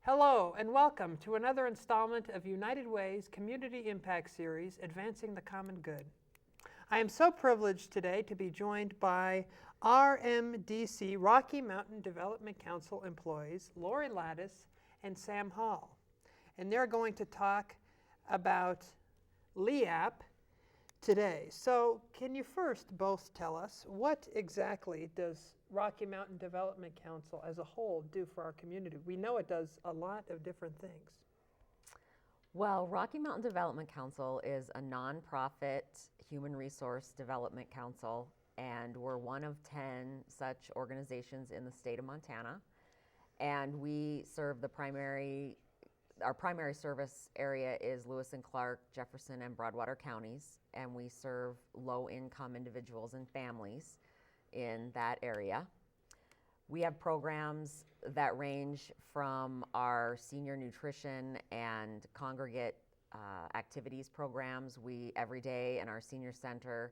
Hello and welcome to another installment of United Way's Community Impact Series, Advancing the Common Good. I am so privileged today to be joined by RMDC, Rocky Mountain Development Council employees, Laurie, Ladas, and Sam Hall. And they're going to talk about LIEAP today. So can you first both tell us what exactly does Rocky Mountain Development Council as a whole do for our community? We know it does a lot of different things. Well, Rocky Mountain Development Council is a nonprofit human resource development council, and we're one of 10 such organizations in the state of Montana. And we serve our primary service area is Lewis and Clark, Jefferson, and Broadwater counties, and we serve low-income individuals and families in that area. We have programs that range from our senior nutrition and congregate activities programs. Every day in our senior center,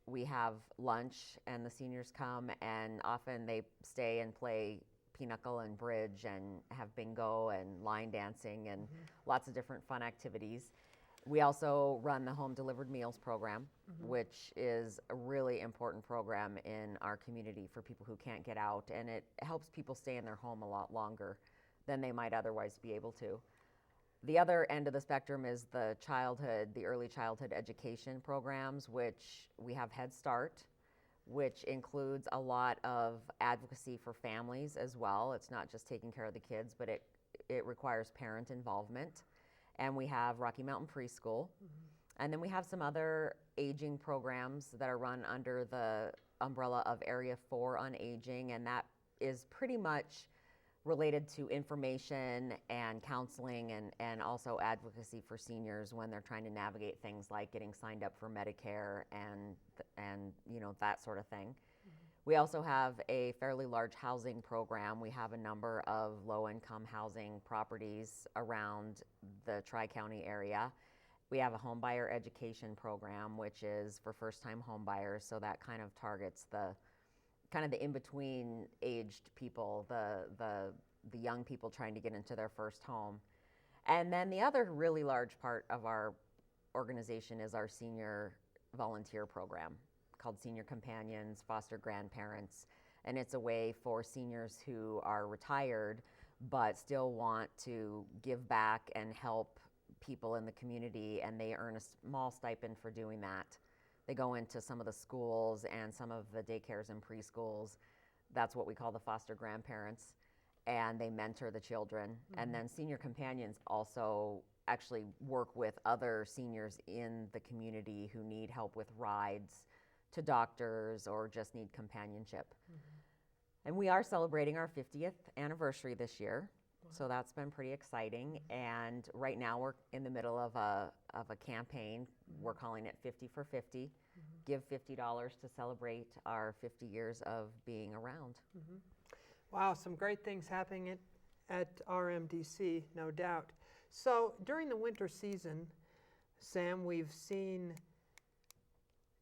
we have lunch and the seniors come, and often they stay and play pinochle and bridge and have bingo and line dancing and lots of different fun activities. We also run the home delivered meals program, which is a really important program in our community for people who can't get out, and it helps people stay in their home a lot longer than they might otherwise be able to. The other end of the spectrum is the early childhood education programs, which we have Head Start, which includes a lot of advocacy for families as well. It's not just taking care of the kids, but it requires parent involvement. And we have Rocky Mountain Preschool. And then we have some other aging programs that are run under the umbrella of Area 4 on Aging, and that is pretty much related to information and counseling and also advocacy for seniors when they're trying to navigate things like getting signed up for Medicare and that sort of thing. We also have a fairly large housing program. We have a number of low-income housing properties around the Tri-County area. We have a home buyer education program, which is for first-time home buyers, so that kind of targets the in-between aged people, the young people trying to get into their first home. And then the other really large part of our organization is our senior volunteer program called Senior Companions, Foster Grandparents, and it's a way for seniors who are retired but still want to give back and help people in the community, and they earn a small stipend for doing that. They go into some of the schools and some of the daycares and preschools. That's what we call the foster grandparents, and they mentor the children. And then Senior Companions also actually work with other seniors in the community who need help with rides to doctors or just need companionship. And we are celebrating our 50th anniversary this year. So that's been pretty exciting. And right now we're in the middle of a campaign. We're calling it 50 for 50. Give $50 to celebrate our 50 years of being around. Wow, some great things happening at RMDC, no doubt. So during the winter season, Sam, we've seen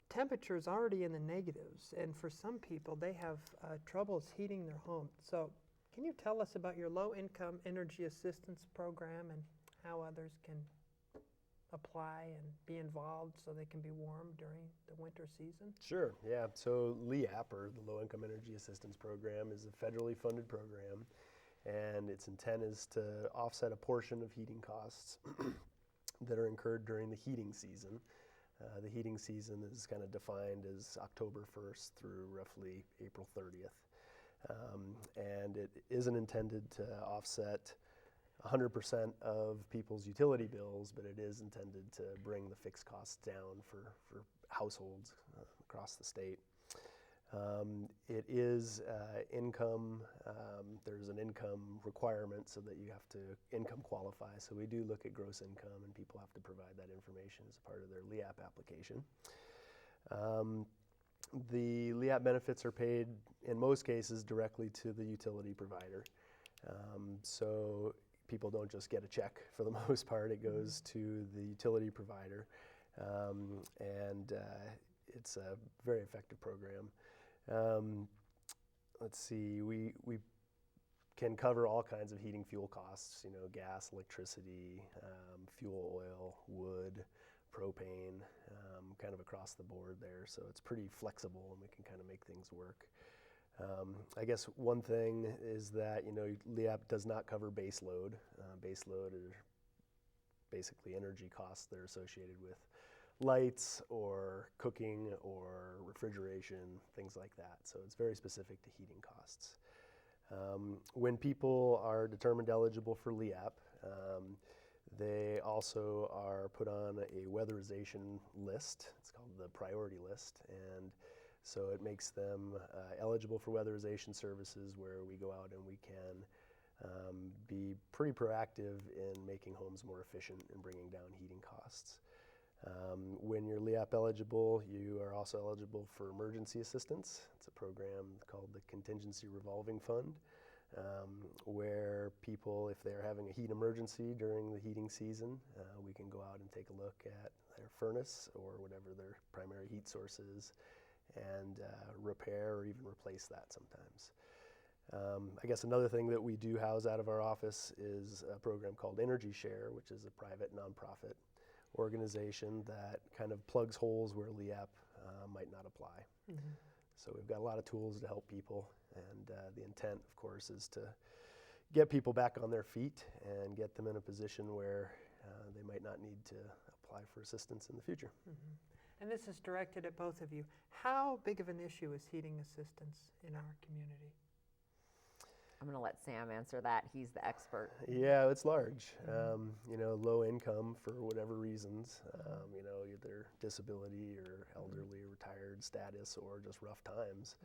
temperatures already in the negatives, and for some people they have troubles heating their home. So can you tell us about your low-income energy assistance program and how others can apply and be involved so they can be warm during the winter season? Sure, yeah. So LIEAP, or the Low Income Energy Assistance Program, is a federally funded program, and its intent is to offset a portion of heating costs that are incurred during the heating season. The heating season is kind of defined as October 1st through roughly April 30th. And it isn't intended to offset 100% of people's utility bills, but it is intended to bring the fixed costs down for households across the state. It is income, there's an income requirement so that you have to income qualify. So we do look at gross income, and people have to provide that information as a part of their LIEAP application. The LIEAP benefits are paid, in most cases, directly to the utility provider. So people don't just get a check for the most part. It goes to the utility provider, and it's a very effective program. Let's see, we can cover all kinds of heating fuel costs, gas, electricity, fuel oil, wood, propane, kind of across the board there. So it's pretty flexible and we can kind of make things work. I guess one thing is that, LIEAP does not cover base load. Base load are basically energy costs that are associated with lights or cooking or refrigeration, things like that. So it's very specific to heating costs. When people are determined eligible for LIEAP, they also are put on a weatherization list. It's called the priority list. And so it makes them eligible for weatherization services where we go out and we can be pretty proactive in making homes more efficient and bringing down heating costs. When you're LIEAP eligible, you are also eligible for emergency assistance. It's a program called the Contingency Revolving Fund, where people, if they're having a heat emergency during the heating season, we can go out and take a look at their furnace or whatever their primary heat source is and repair or even replace that sometimes. I guess another thing that we do house out of our office is a program called Energy Share, which is a private nonprofit organization that kind of plugs holes where LIEAP might not apply. Mm-hmm. So we've got a lot of tools to help people, and the intent, of course, is to get people back on their feet and get them in a position where they might not need to apply for assistance in the future. Mm-hmm. And this is directed at both of you. How big of an issue is heating assistance in our community? I'm going to let Sam answer that. He's the expert. Yeah, it's large. Low income for whatever reasons, either disability or elderly, retired status, or just rough times,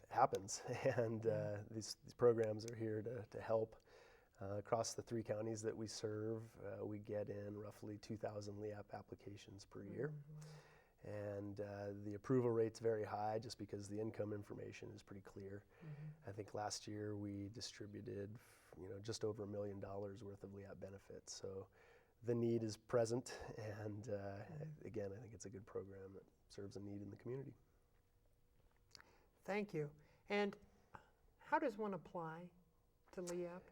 happens. And these programs are here to help. Across the 3 counties that we serve, we get in roughly 2,000 LIEAP applications per year. And the approval rate's very high just because the income information is pretty clear. Mm-hmm. I think last year we distributed, just over $1 million worth of LIEAP benefits. So the need is present, and again, I think it's a good program that serves a need in the community. Thank you. And how does one apply to LIEAP?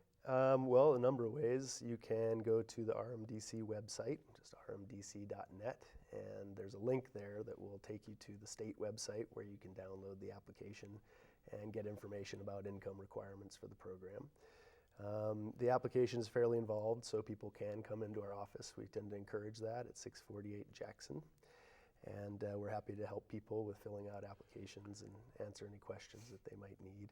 Well, a number of ways. You can go to the RMDC website, just rmdc.net, and there's a link there that will take you to the state website where you can download the application and get information about income requirements for the program. The application is fairly involved, so people can come into our office. We tend to encourage that at 648 Jackson, and we're happy to help people with filling out applications and answer any questions that they might need.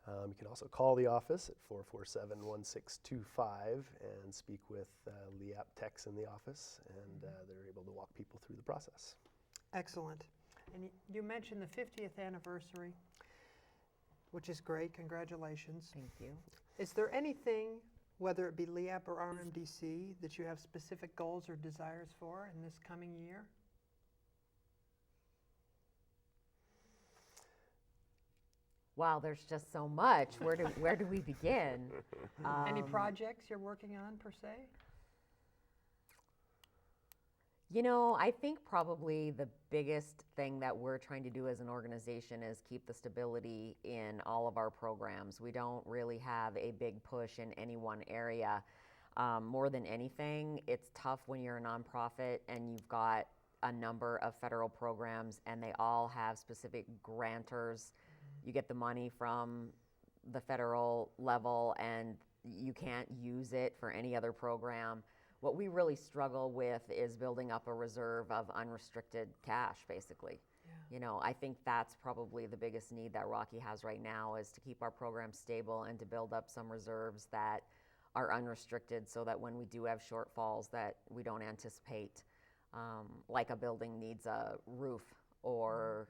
You can also call the office at 447-1625 and speak with LIEAP techs in the office, and they're able to walk people through the process. Excellent. And you mentioned the 50th anniversary, which is great. Congratulations. Thank you. Is there anything, whether it be LIEAP or RMDC, that you have specific goals or desires for in this coming year? Wow, there's just so much. Where do we begin? Any projects you're working on per se? I think probably the biggest thing that we're trying to do as an organization is keep the stability in all of our programs. We don't really have a big push in any one area. More than anything, it's tough when you're a nonprofit and you've got a number of federal programs and they all have specific grantors. You get the money from the federal level and you can't use it for any other program. What we really struggle with is building up a reserve of unrestricted cash, basically. Yeah. I think that's probably the biggest need that Rocky has right now, is to keep our program stable and to build up some reserves that are unrestricted so that when we do have shortfalls that we don't anticipate, like a building needs a roof or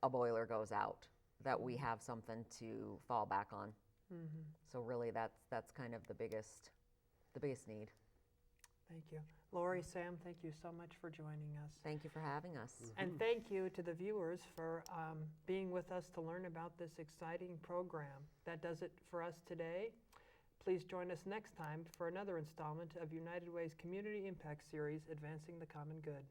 a boiler goes out, that we have something to fall back on. Mm-hmm. So really that's kind of the biggest need. Thank you. Laurie, Sam, thank you so much for joining us. Thank you for having us. Mm-hmm. And thank you to the viewers for being with us to learn about this exciting program. That does it for us today. Please join us next time for another installment of United Way's Community Impact Series, Advancing the Common Good.